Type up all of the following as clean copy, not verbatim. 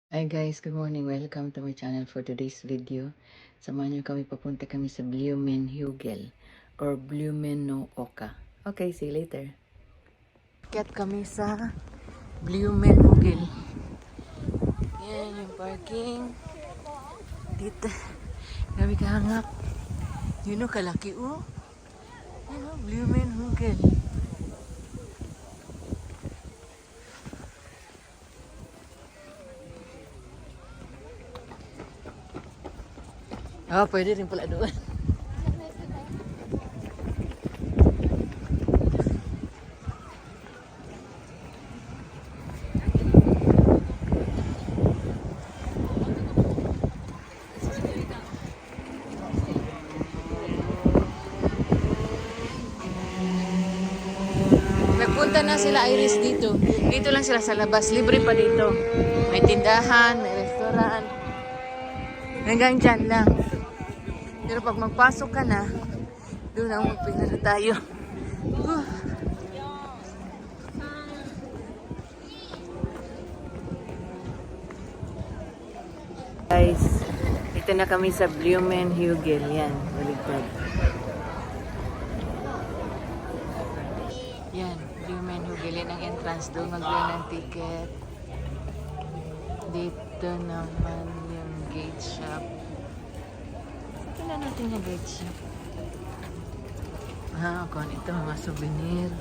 Hi guys, good morning. Welcome to my channel for today's video. Samahan niyo kami, papunta kami sa Blumenhugel or Blumenooka. Okay, see you later. Kat kami sa Blumenhugel. Yan yung parking. Dito. Grabe kahangap. Yun o, kalaki o. Yan o, Blumenhugel. Oh, pwede rin pala doon. Nagpunta na sila Iris dito. Dito lang sila sa labas. Libre pa dito. May tindahan, may restaurant. Hanggang dyan lang. Pero pag magpasok ka na, doon ang magpila na tayo. Guys, ito na kami sa Blumenhugel. Yan, baligtad. Yan, Blumenhugel. Yan ang entrance doon. Magbili ng ticket. Dito naman yung gate shop. Tingnan natin yung gate shop. Kung ito, mga souvenir.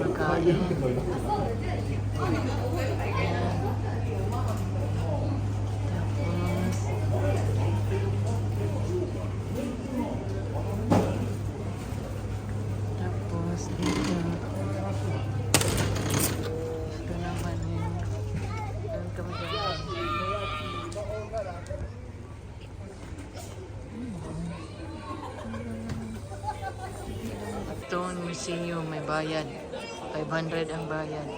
Makain. Tapos dito. Ito naman yun. Doon kami dyan. Stone Museum, may bayad. 500 ang bayad.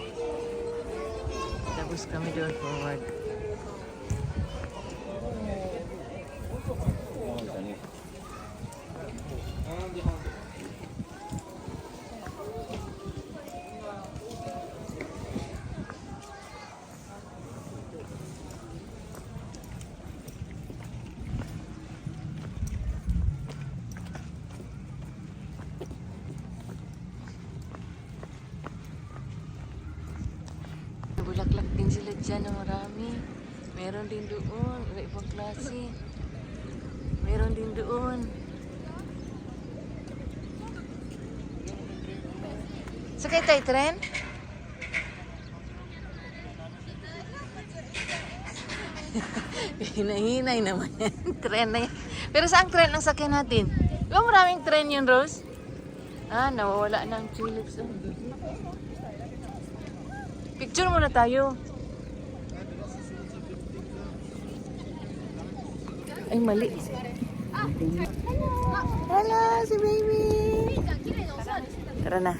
Tapos kami doon forward. Bulaklak din sila dyan na marami. Meron din doon. Ibang klase. Meron din doon. Sakay tayo tren? Hinay-hinay naman yan. Tren na yan. Pero saan tren ang sakyan natin? Di ba maraming tren yun, Rose? Nawawala ng tulips. Picture muna tayo. Ay, mali. Hello, si baby. Tara na.